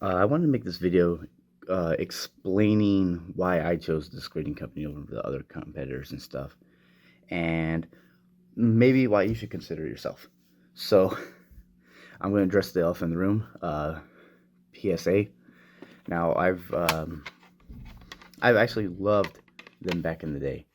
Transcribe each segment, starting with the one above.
I wanted to make this video explaining why I chose this grading company over the other competitors and stuff, and maybe why you should consider yourself. So, I'm going to address the elephant in the room. PSA. Now, I've actually loved them back in the day.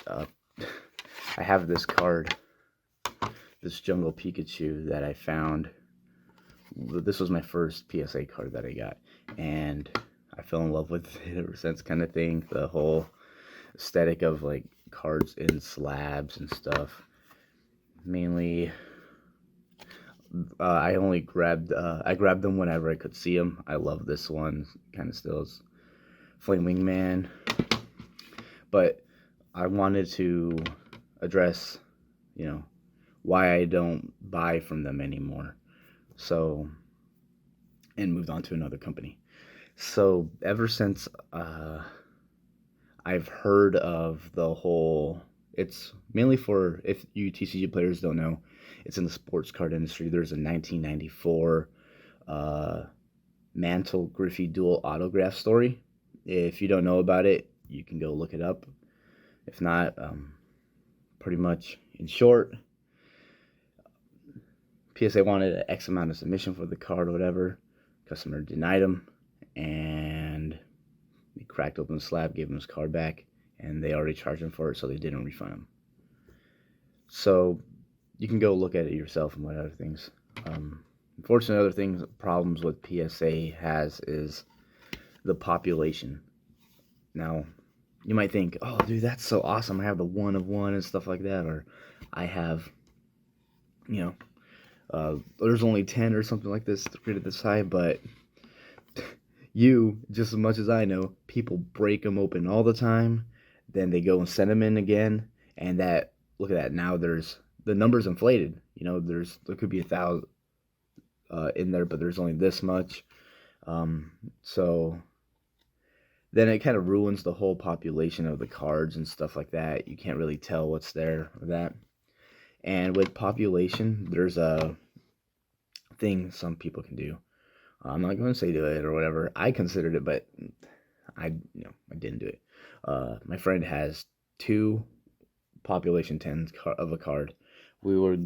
Uh, I have this card, this Jungle Pikachu that I found. This was my first PSA card that I got, and I fell in love with it ever since, kind of thing. The whole aesthetic of like cards in slabs and stuff. Mainly, I grabbed them whenever I could see them. I love this one, kind of still is Flame Wingman, but I wanted to address, you know, why I don't buy from them anymore. So, and moved on to another company. So ever since I've heard of the whole, it's mainly for, if you TCG players don't know, it's in the sports card industry. There's a 1994 Mantle Griffey dual autograph story. If you don't know about it, you can go look it up. If not, pretty much in short, PSA wanted an X amount of submission for the card or whatever. Customer denied him, and he cracked open the slab, gave him his card back, and they already charged him for it, so they didn't refund him. So you can go look at it yourself and what other things. Unfortunately, other things, problems with PSA has is the population. Now, you might think, oh, dude, that's so awesome. I have the 1 of 1 and stuff like that, or I have, you know, there's only 10 or something like this rated this high, but you, just as much as I know, people break them open all the time, then they go and send them in again, and that, look at that, now there's, the number's inflated, you know, there could be 1,000 in there, but there's only this much, so then it kind of ruins the whole population of the cards and stuff like that. You can't really tell what's there or that. And with population, there's a thing some people can do. I'm not going to say do it or whatever. I considered it, but I didn't do it. My friend has 2 population 10s of a card. We were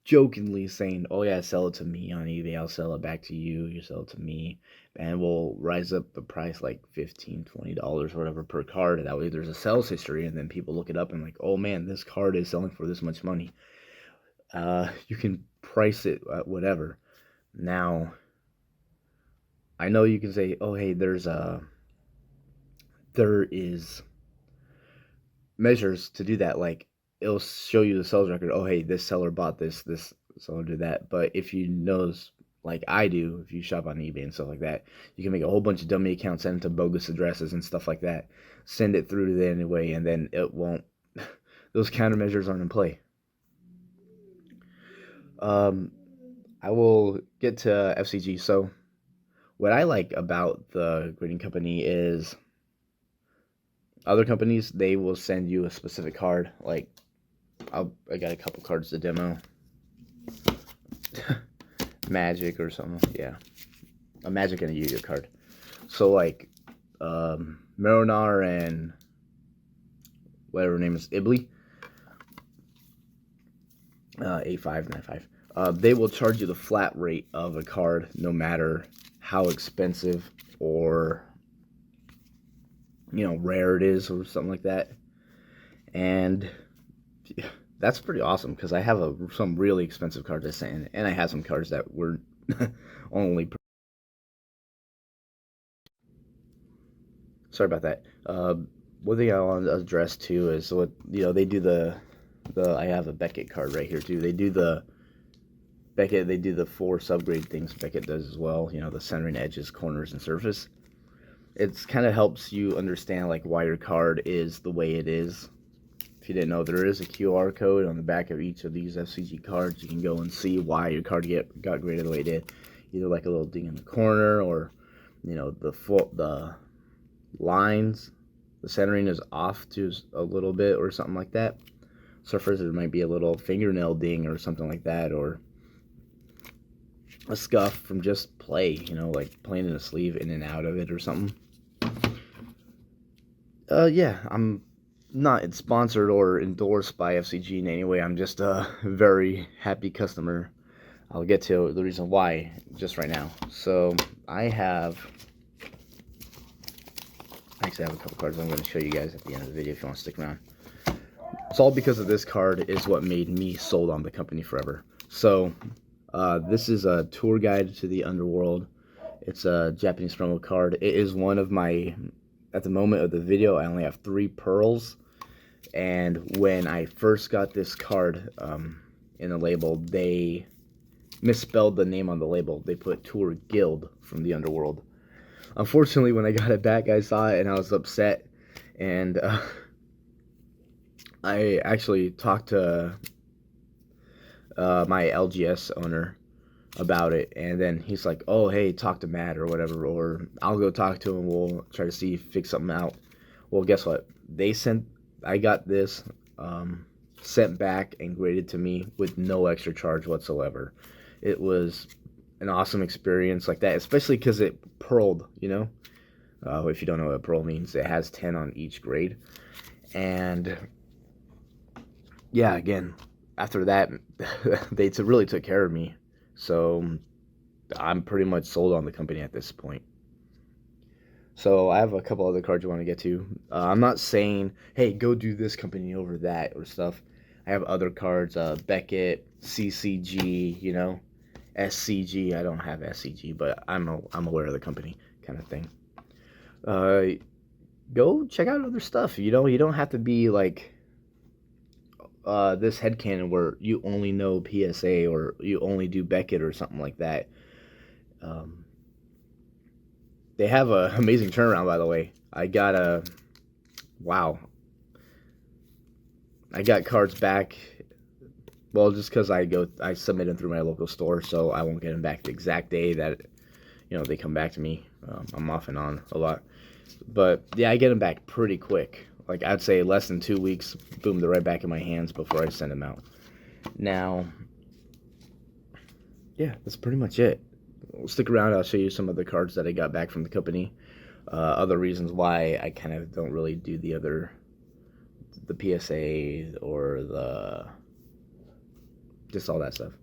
jokingly saying, oh yeah, sell it to me on eBay, I'll sell it back to you, you sell it to me, and we'll rise up the price like $15-$20 or whatever per card. That way there's a sales history, and then people look it up and like, oh man, this card is selling for this much money. You can price it at whatever. Now, I know you can say, oh hey, there is measures to do that, like it'll show you the sales record. Oh hey, this seller bought this seller did that. But if you knows, like I do, if you shop on eBay and stuff like that, you can make a whole bunch of dummy accounts, send it to bogus addresses and stuff like that, send it through to them anyway, and then it won't those countermeasures aren't in play. I will get to FCG. So what I like about the grading company is other companies, they will send you a specific card. Like I got a couple cards to demo. Magic or something. Yeah, a Magic and a Yu-Gi-Oh card. So like Maronar and whatever her name is, Ibly, 8595. They will charge you the flat rate of a card, no matter how expensive or rare it is or something like that. And yeah, that's pretty awesome, because I have some really expensive cards I sent, and I have some cards that were only. Sorry about that. One thing I want to address too is what they do the I have a Beckett card right here too. They do the Beckett. They do the 4 subgrade things Beckett does as well. You know, the centering, edges, corners, and surface. It's kind of helps you understand like why your card is the way it is. If you didn't know, there is a QR code on the back of each of these FCG cards. You can go and see why your card got graded the way it did. Either like a little ding in the corner, or the lines, the centering is off to a little bit or something like that. Surface, there might be a little fingernail ding or something like that, or a scuff from just play, you know, like playing in a sleeve in and out of it or something. Yeah, I'm not sponsored or endorsed by FCG in any way. I'm just a very happy customer. I'll get to the reason why just right now. So I actually have a couple cards I'm going to show you guys at the end of the video if you want to stick around. It's all because of this card is what made me sold on the company forever. So this is a tour guide to the underworld. It's a Japanese promo card. It is one of my, at the moment of the video, I only have 3 pearls. And when I first got this card in the label, they misspelled the name on the label. They put Tour Guild from the underworld. Unfortunately, when I got it back, I saw it and I was upset. And I actually talked to my LGS owner about it, and then he's like, oh, hey, talk to Matt or whatever, or I'll go talk to him, we'll try to fix something out. Well, guess what? I got this sent back and graded to me with no extra charge whatsoever. It was an awesome experience like that, especially because it pearled, you know? If you don't know what pearl means, it has 10 on each grade. And yeah, again, after that, they really took care of me. So I'm pretty much sold on the company at this point. So I have a couple other cards you want to get to. I'm not saying, hey, go do this company over that or stuff. I have other cards, Beckett, CCG, you know, SCG. I don't have SCG, but I'm aware of the company kind of thing. Go check out other stuff. You know, you don't have to be like this headcanon where you only know PSA or you only do Beckett or something like that. They have an amazing turnaround, by the way. I got cards back. Well, just because I submit them through my local store, so I won't get them back the exact day that, you know, they come back to me. I'm off and on a lot, but yeah, I get them back pretty quick. Like, I'd say less than 2 weeks, boom, they're right back in my hands before I send them out. Now, yeah, that's pretty much it. Stick around, I'll show you some of the cards that I got back from the company. Other reasons why I kind of don't really do the PSA or just all that stuff.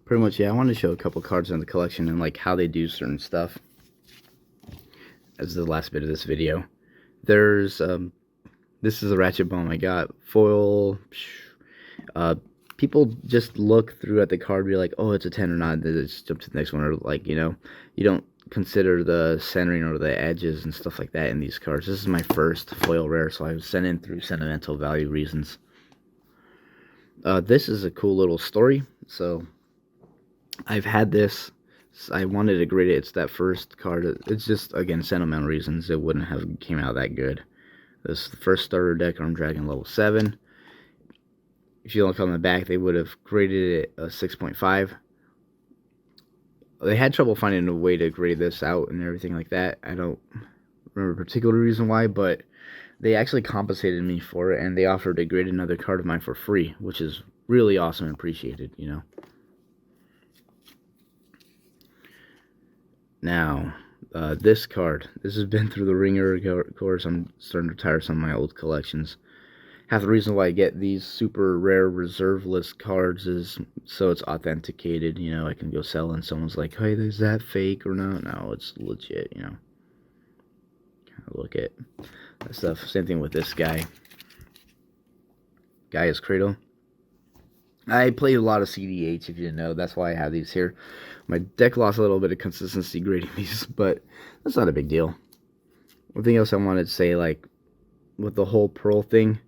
Pretty much, yeah, I wanted to show a couple cards in the collection and like how they do certain stuff. As the last bit of this video. There's this is a ratchet bomb I got. Foil. People just look through at the card, be like, oh, it's a 10 or not, then just jump to the next one, or like, you know, you don't consider the centering or the edges and stuff like that in these cards. This is my first foil rare, so I was sent in through sentimental value reasons. This is a cool little story. So I've had this. I wanted to grade it. It's that first card. It's just, again, sentimental reasons. It wouldn't have came out that good. This is the first starter deck, Armed Dragon level 7. If you look on the back, they would have graded it a 6.5. They had trouble finding a way to grade this out and everything like that. I don't remember a particular reason why, but they actually compensated me for it, and they offered to grade another card of mine for free, which is really awesome and appreciated, you know. Now, this card, this has been through the ringer, of course. I'm starting to retire some of my old collections. Half the reason why I get these super rare reserve list cards is so it's authenticated, you know. I can go sell and someone's like, hey, is that fake or not? No, it's legit, you know. Look at that stuff. Same thing with this guy. Gaia's Cradle. I played a lot of CDH, if you didn't know. That's why I have these here. My deck lost a little bit of consistency grading these, but that's not a big deal. One thing else I wanted to say, like, with the whole Pearl thing,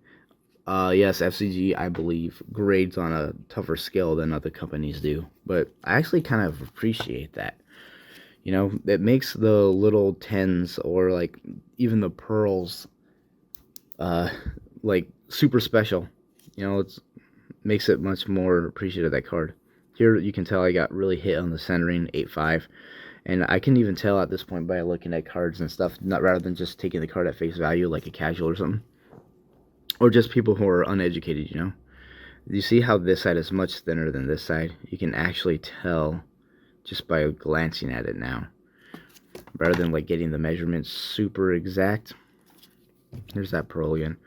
yes, FCG, I believe, grades on a tougher scale than other companies do. But I actually kind of appreciate that. You know, it makes the little 10s or, like, even the pearls, like, super special. You know, it makes it much more appreciated, that card. Here you can tell I got really hit on the centering, 8.5. And I can even tell at this point by looking at cards and stuff, not rather than just taking the card at face value like a casual or something. Or just people who are uneducated, you know. You see how this side is much thinner than this side? You can actually tell just by glancing at it now, rather than like getting the measurements super exact. Here's that pearl again.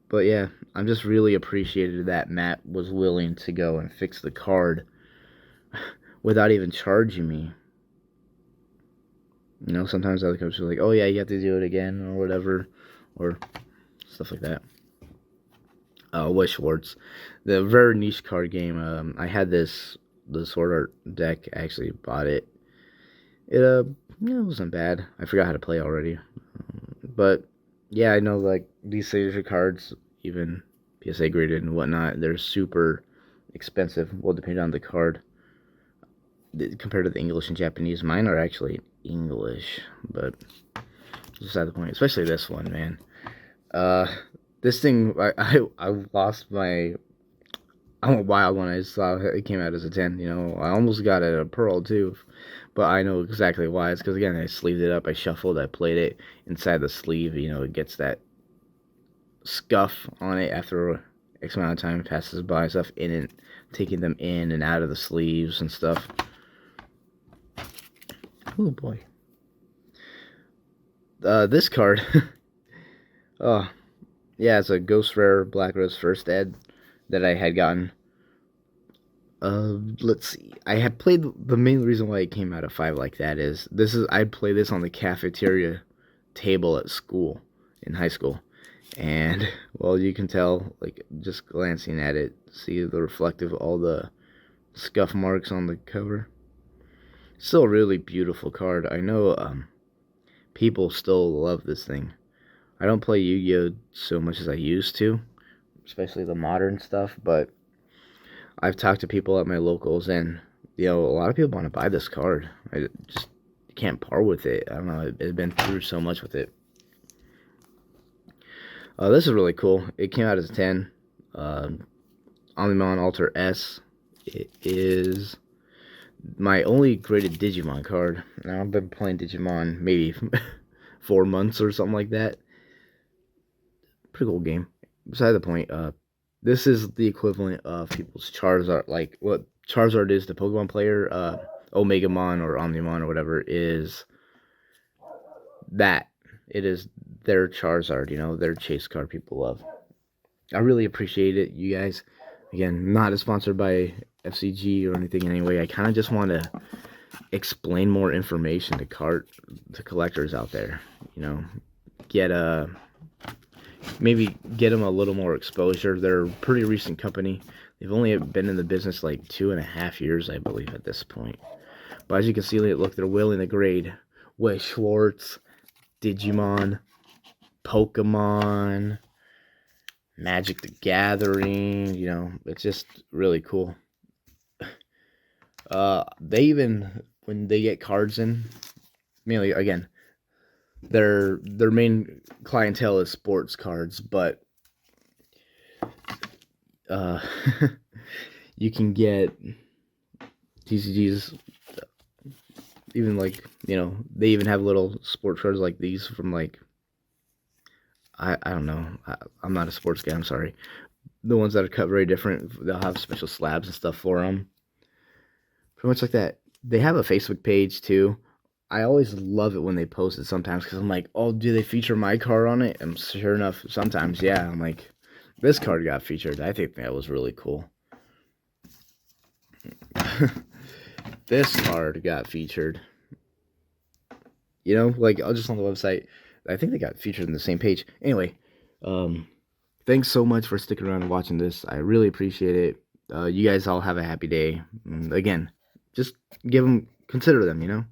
But yeah, I'm just really appreciated that Matt was willing to go and fix the card without even charging me. You know, sometimes other companies are like, oh yeah, you have to do it again or whatever, or stuff like that. Wes Schwartz, the very niche card game. I had the Sword Art deck. I actually bought it. It wasn't bad. I forgot how to play already, but yeah, I know like these signature cards, even PSA graded and whatnot, they're super expensive. Well, depending on the card, compared to the English and Japanese. Mine are actually English, but beside the point. Especially this one, man. This thing, I lost my. I'm a wild when I saw it came out as a 10. You know, I almost got it a pearl too, but I know exactly why. It's because again, I sleeved it up, I shuffled, I played it inside the sleeve. You know, it gets that scuff on it after X amount of time passes by. Stuff in it, taking them in and out of the sleeves and stuff. Oh boy. This card. Oh, yeah, it's a Ghost Rare Black Rose First Ed that I had gotten. Let's see. I had played, the main reason why it came out of 5 like that is I played this on the cafeteria table at school, in high school. And, well, you can tell, like, just glancing at it, see the reflective, all the scuff marks on the cover. Still a really beautiful card. I know, people still love this thing. I don't play Yu-Gi-Oh! So much as I used to, especially the modern stuff, but I've talked to people at my locals, and, you know, a lot of people want to buy this card. I just can't part with it. I don't know, I've been through so much with it. This is really cool. It came out as a 10. Omnimon Alter S. It is my only graded Digimon card. Now, I've been playing Digimon maybe 4 months or something like that. Pretty cool game. Beside the point, this is the equivalent of people's Charizard, like what Charizard is to Pokemon player, Omegamon or Omnimon or whatever is that. It is their Charizard, you know, their chase card people love. I really appreciate it, you guys. Again, not sponsored by FCG or anything anyway. I kind of just want to explain more information to collectors out there. You know, maybe get them a little more exposure. They're a pretty recent company. They've only been in the business like 2.5 years, I believe, at this point. But as you can see, look, they're willing to grade Wes Schwartz, Digimon, Pokemon, Magic the Gathering. You know, it's just really cool. They even, when they get cards in, mainly, again, their main clientele is sports cards, but you can get TCGs, even like, you know, they even have little sports cards like these from like, I don't know, I'm not a sports guy, I'm sorry. The ones that are cut very different, they'll have special slabs and stuff for them. Pretty much like that. They have a Facebook page too. I always love it when they post it sometimes, because I'm like, oh, do they feature my card on it? And sure enough, sometimes, yeah. I'm like, this card got featured. I think that was really cool. This card got featured. You know, like, just on the website. I think they got featured in the same page. Anyway, thanks so much for sticking around and watching this. I really appreciate it. You guys all have a happy day. And again, just consider them, you know.